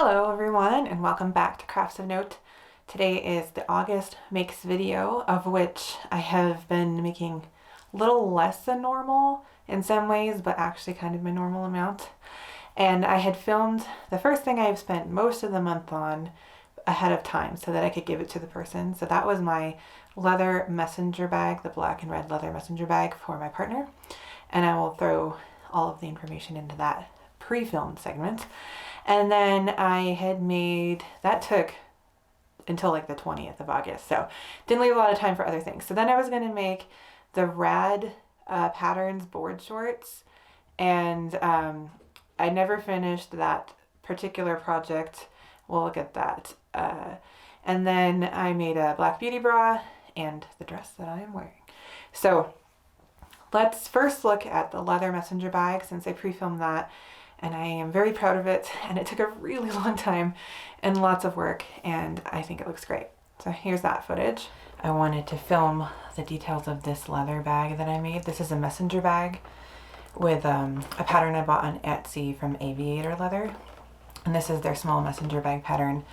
Hello everyone and welcome back to Crafts of Note. Today is the August Makes video, of which I have been making a little less than normal in some ways, but actually kind of my normal amount. And I had filmed the first thing I've spent most of the month on ahead of time so that I could give it to the person. So that was my leather messenger bag, the black and red leather messenger bag for my partner. And I will throw all of the information into that pre-filmed segment. And then I had made, that took until like the 20th of August, so didn't leave a lot of time for other things. So then I was going to make the Rad Patterns board shorts, and I never finished that particular project. We'll look at that. And then I made a black beauty bra and the dress that I am wearing. So let's first look at the leather messenger bag, since I pre-filmed that. And I am very proud of it, and it took a really long time and lots of work, and I think it looks great. So here's that footage. I wanted to film the details of this leather bag that I made. This is a messenger bag with a pattern I bought on Etsy from Aviator Leather. And this is their small messenger bag pattern.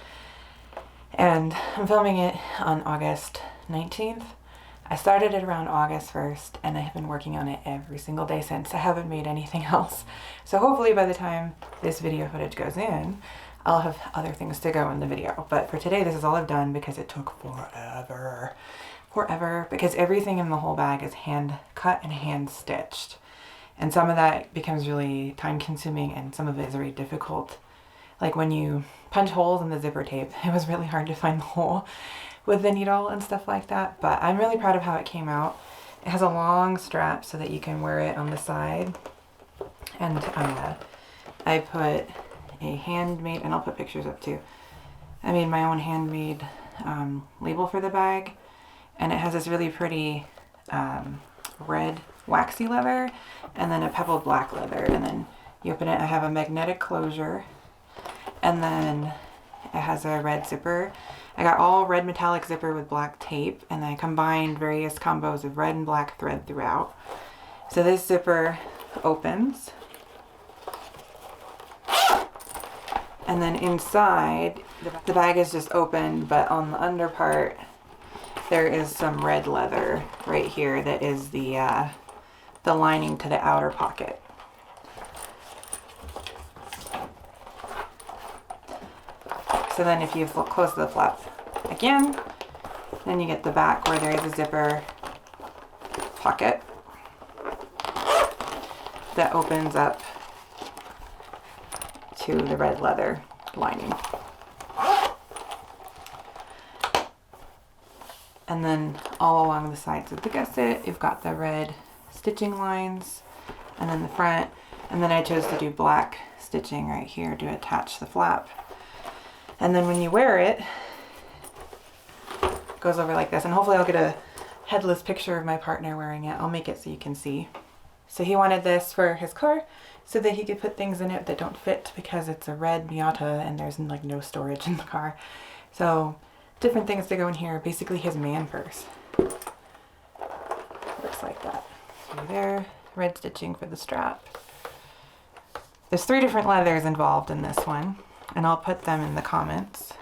And I'm filming it on August 19th. I started it around August 1st, and I have been working on it every single day since. I haven't made anything else. So hopefully by the time this video footage goes in, I'll have other things to go in the video. But for today, this is all I've done because it took forever, because everything in the whole bag is hand cut and hand stitched. And some of that becomes really time consuming, and some of it is very difficult. Like when you punch holes in the zipper tape, it was really hard to find the hole with the needle and stuff like that, but I'm really proud of how it came out. It has a long strap so that you can wear it on the side, and I put a handmade, and I'll put pictures up too, I made my own handmade label for the bag, and it has this really pretty red waxy leather and then a pebbled black leather, and then you open it, I have a magnetic closure, and then it has a red zipper. I got all red metallic zipper with black tape, and I combined various combos of red and black thread throughout. So this zipper opens, and then inside the bag is just open, but on the under part there is some red leather right here that is the lining to the outer pocket. So then if you close the flap again, then you get the back where there is a zipper pocket that opens up to the red leather lining. And then all along the sides of the gusset, you've got the red stitching lines, and then the front, and then I chose to do black stitching right here to attach the flap. And then when you wear it, it goes over like this. And hopefully I'll get a headless picture of my partner wearing it. I'll make it so you can see. So he wanted this for his car so that he could put things in it that don't fit, because it's a red Miata and there's like no storage in the car. So different things to go in here. Basically his man purse. Looks like that. See there, red stitching for the strap. There's 3 different leathers involved in this one, and I'll put them in the comments.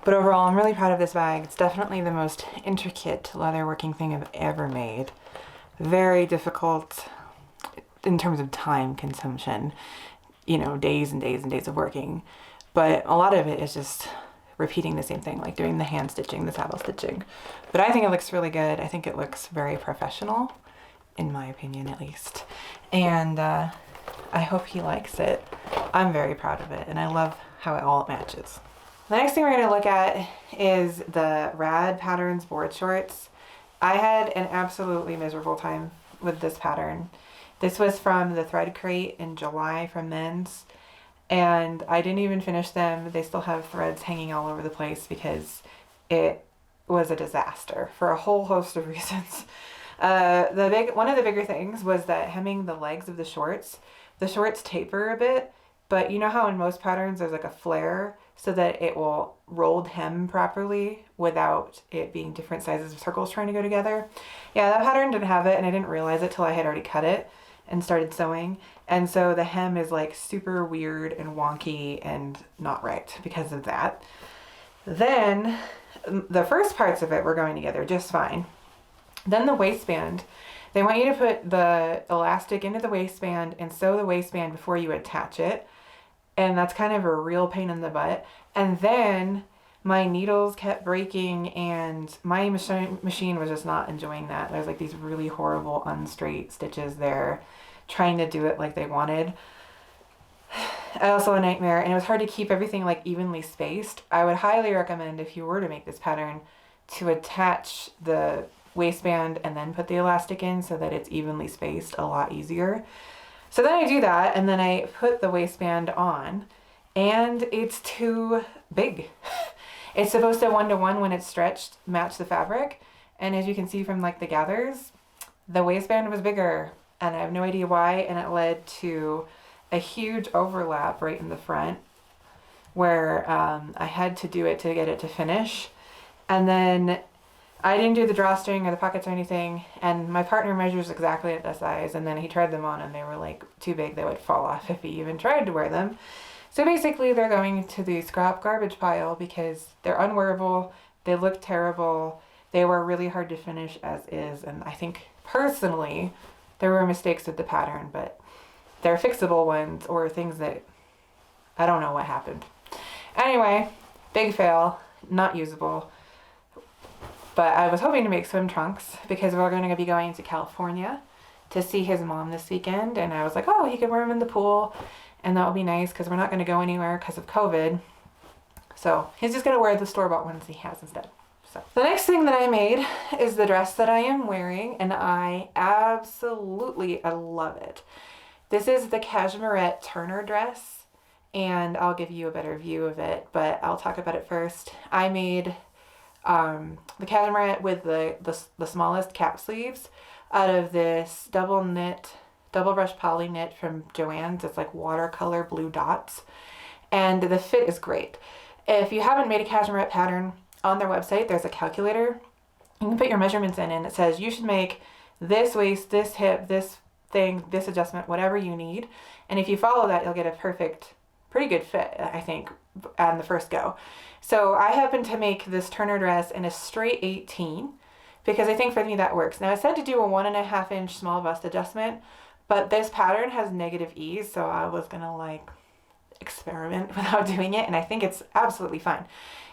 But overall, I'm really proud of this bag. It's definitely the most intricate leather working thing I've ever made. Very difficult in terms of time consumption, you know, days and days and days of working. But a lot of it is just repeating the same thing, like doing the hand stitching, the saddle stitching. But I think it looks really good. I think it looks very professional, in my opinion at least. And I hope he likes it. I'm very proud of it, and I love how it all matches. The next thing we're going to look at is the Rad Patterns board shorts. I had an absolutely miserable time with this pattern. This was from the thread crate in July from Men's, and I didn't even finish them. They still have threads hanging all over the place because it was a disaster for a whole host of reasons. One of the bigger things was that hemming the legs of the shorts taper a bit, but you know how in most patterns there's like a flare so that it will rolled hem properly without it being different sizes of circles trying to go together. Yeah, that pattern didn't have it, and I didn't realize it till I had already cut it. and started sewing. And so the hem is like super weird and wonky and not right because of that. Then the first parts of it were going together just fine. Then the waistband, they want you to put the elastic into the waistband and sew the waistband before you attach it. And that's kind of a real pain in the butt. And then my needles kept breaking and my machine was just not enjoying that. There's like these really horrible unstraight stitches there, trying to do it like they wanted. Also a nightmare, and it was hard to keep everything like evenly spaced. I would highly recommend, if you were to make this pattern, to attach the waistband and then put the elastic in so that it's evenly spaced, a lot easier. So then I do that, and then I put the waistband on, and it's too big. It's supposed to 1-to-1 when it's stretched match the fabric, and as you can see from like the gathers, the waistband was bigger, and I have no idea why, and it led to a huge overlap right in the front where I had to do it to get it to finish. And then I didn't do the drawstring or the pockets or anything, and my partner measures exactly at the size, and then he tried them on and they were like too big, they would fall off if he even tried to wear them. So basically they're going to the scrap garbage pile because they're unwearable, they look terrible, they were really hard to finish as is, and I think personally there were mistakes with the pattern, but they're fixable ones or things that I don't know what happened. Anyway, big fail, not usable. But I was hoping to make swim trunks because we're going to be going to California to see his mom this weekend. And I was like, oh, you can wear them in the pool. And that would be nice because we're not going to go anywhere because of COVID. So he's just going to wear the store-bought ones he has instead. So the next thing that I made is the dress that I am wearing. And I love it. This is the Cashmerette Turner dress. And I'll give you a better view of it. But I'll talk about it first. I made the Cashmerette with the smallest cap sleeves out of this double brush poly knit from Joanns. It's like watercolor blue dots, and the fit is great. If you haven't made a Cashmerette pattern, on their website there's a calculator. You can put your measurements in and it says you should make this waist, this hip, this thing, this adjustment, whatever you need, and if you follow that you'll get a pretty good fit, I think, on the first go. So I happen to make this Turner dress in a straight 18 because I think for me that works. Now I said to do a 1.5 inch small bust adjustment, but this pattern has negative ease, so I was gonna like experiment without doing it, and I think it's absolutely fine.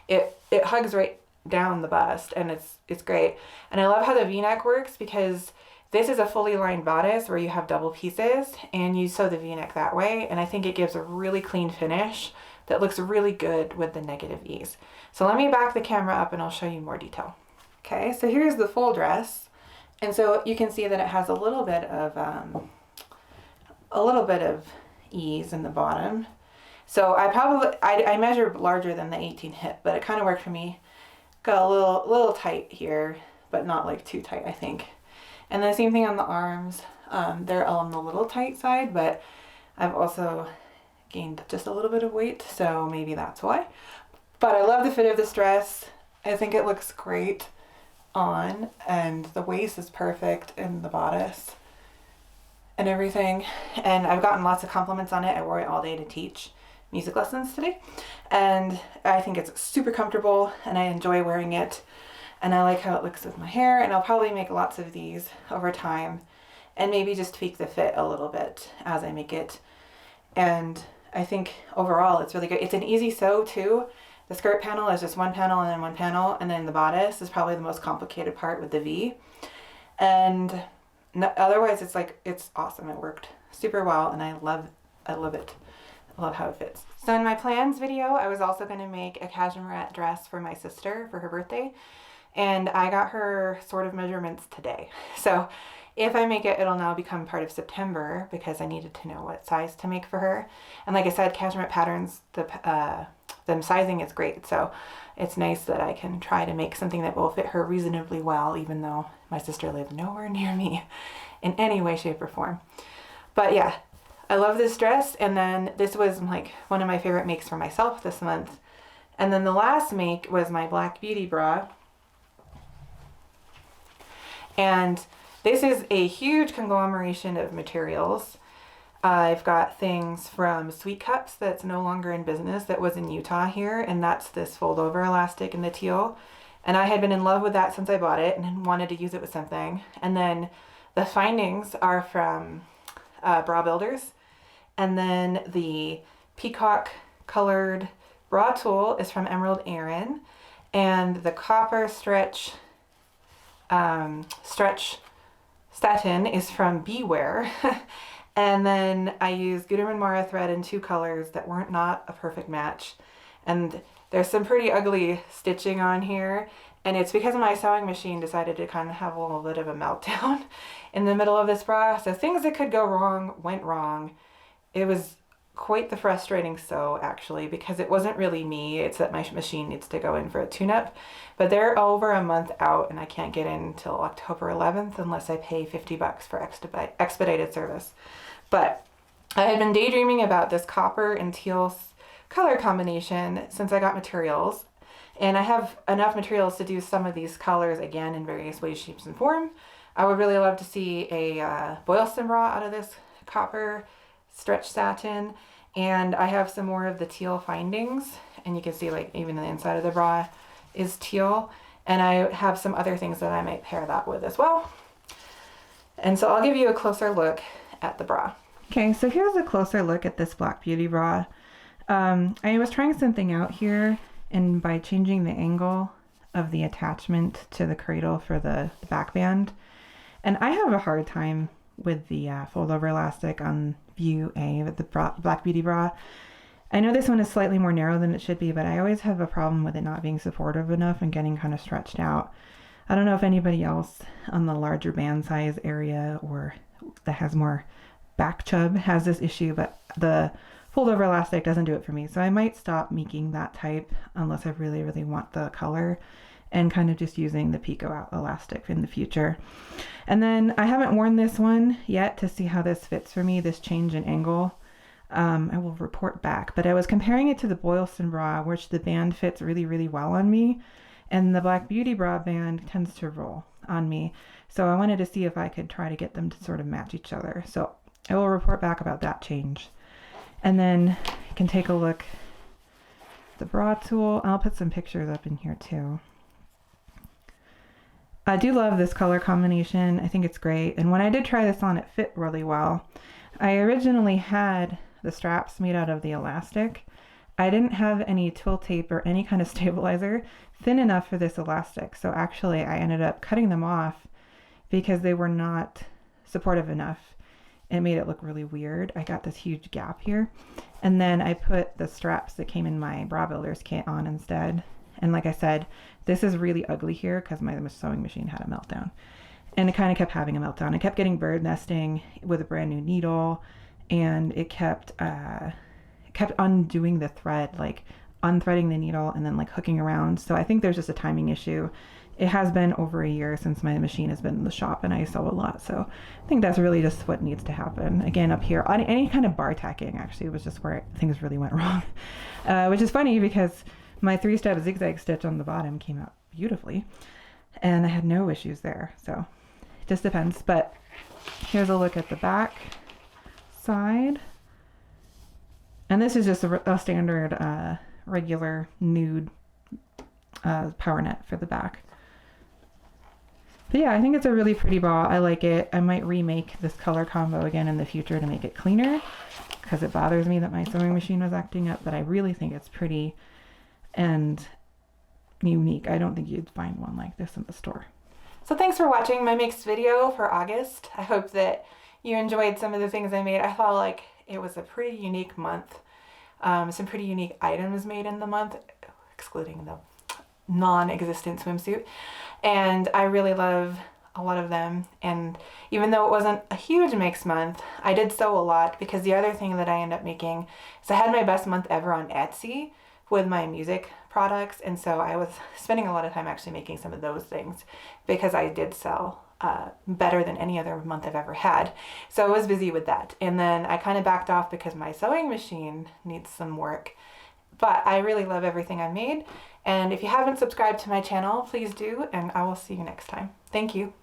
It hugs right down the bust, and it's great. And I love how the V-neck works because this is a fully lined bodice where you have double pieces and you sew the V-neck that way, and I think it gives a really clean finish that looks really good with the negative ease. So let me back the camera up and I'll show you more detail. Okay, so here's the full dress, and so you can see that it has a little bit of ease in the bottom. So I measured larger than the 18 hip, but it kind of worked for me. Got a little tight here, but not like too tight, I think. And the same thing on the arms. They're on the little tight side, but I've also gained just a little bit of weight, so maybe that's why. But I love the fit of this dress. I think it looks great on, and the waist is perfect in the bodice and everything. And I've gotten lots of compliments on it. I wore it all day to teach music lessons today, and I think it's super comfortable and I enjoy wearing it, and I like how it looks with my hair. And I'll probably make lots of these over time and maybe just tweak the fit a little bit as I make it. And I think overall it's really good. It's an easy sew too. The skirt panel is just one panel and then one panel, and then the bodice is probably the most complicated part with the V. And otherwise it's awesome. It worked super well, and I love it. I love how it fits. So in my plans video, I was also going to make a Cashmerette dress for my sister for her birthday, and I got her sort of measurements today. So if I make it, it'll now become part of September because I needed to know what size to make for her. And like I said, Cashmerette Patterns, the sizing is great. So it's nice that I can try to make something that will fit her reasonably well, even though my sister lives nowhere near me in any way, shape, or form. But yeah, I love this dress. And then this was like one of my favorite makes for myself this month. And then the last make was my Black Beauty bra. And This is a huge conglomeration of materials. I've got things from Sweet Cups that's no longer in business, that was in Utah here, and that's this fold over elastic in the teal. And I had been in love with that since I bought it and wanted to use it with something. And then the findings are from Bra Builders. And then the peacock colored bra tool is from Emerald Erin. And the copper stretch satin is from Beware. And then I used Gutermann Mara thread in 2 colors that weren't not a perfect match. And there's some pretty ugly stitching on here. And it's because my sewing machine decided to kind of have a little bit of a meltdown in the middle of this bra. So things that could go wrong went wrong. It was quite the frustrating sew, actually, because it wasn't really me. It's that my machine needs to go in for a tune-up. But they're over a month out, and I can't get in until October 11th unless I pay $50 for expedited service. But I had been daydreaming about this copper and teal color combination since I got materials. And I have enough materials to do some of these colors again in various ways, shapes, and form. I would really love to see a Boylston bra out of this copper stretch satin. And I have some more of the teal findings. And you can see like even the inside of the bra is teal. And I have some other things that I might pair that with as well. And so I'll give you a closer look at the bra. Okay, so here's a closer look at this Black Beauty bra. I was trying something out here, and by changing the angle of the attachment to the cradle for the back band, and I have a hard time with the fold over elastic on view A with the Black Beauty bra. I know this one is slightly more narrow than it should be, but I always have a problem with it not being supportive enough and getting kind of stretched out. I don't know if anybody else on the larger band size area or that has more back chub has this issue, but the fold over elastic doesn't do it for me. So I might stop making that type unless I really, really want the color, and kind of just using the Pico out elastic in the future. And then I haven't worn this one yet to see how this fits for me, this change in angle. I will report back, but I was comparing it to the Boylston bra, which the band fits really, really well on me. And the Black Beauty bra band tends to roll on me. So I wanted to see if I could try to get them to sort of match each other. So I will report back about that change. And then you can take a look at the bra tool. I'll put some pictures up in here too. I do love this color combination. I think it's great. And when I did try this on, it fit really well. I originally had the straps made out of the elastic. I didn't have any twill tape or any kind of stabilizer thin enough for this elastic. So actually I ended up cutting them off because they were not supportive enough. It made it look really weird. I got this huge gap here. And then I put the straps that came in my Bra Builders kit on instead. And like I said, this is really ugly here because my sewing machine had a meltdown. And it kind of kept having a meltdown. It kept getting bird nesting with a brand new needle, and it kept undoing the thread, like unthreading the needle and then like hooking around. So I think there's just a timing issue. It has been over a year since my machine has been in the shop, and I sew a lot. So I think that's really just what needs to happen. Again, up here, on any kind of bar tacking actually was just where things really went wrong, which is funny because my 3-step zigzag stitch on the bottom came out beautifully and I had no issues there. So it just depends. But here's a look at the back side. And this is just a standard regular nude power net for the back. But yeah, I think it's a really pretty bra. I like it. I might remake this color combo again in the future to make it cleaner because it bothers me that my sewing machine was acting up, but I really think it's pretty and unique. I don't think you'd find one like this in the store. So thanks for watching my mixed video for August. I hope that you enjoyed some of the things I made. I felt like it was a pretty unique month. Some pretty unique items made in the month, excluding the non-existent swimsuit. And I really love a lot of them. And even though it wasn't a huge mix month, I did sew a lot because the other thing that I end up making is I had my best month ever on Etsy with my music products. And so I was spending a lot of time actually making some of those things because I did sell better than any other month I've ever had. So I was busy with that. And then I kind of backed off because my sewing machine needs some work. But I really love everything I made. And if you haven't subscribed to my channel, please do. And I will see you next time. Thank you.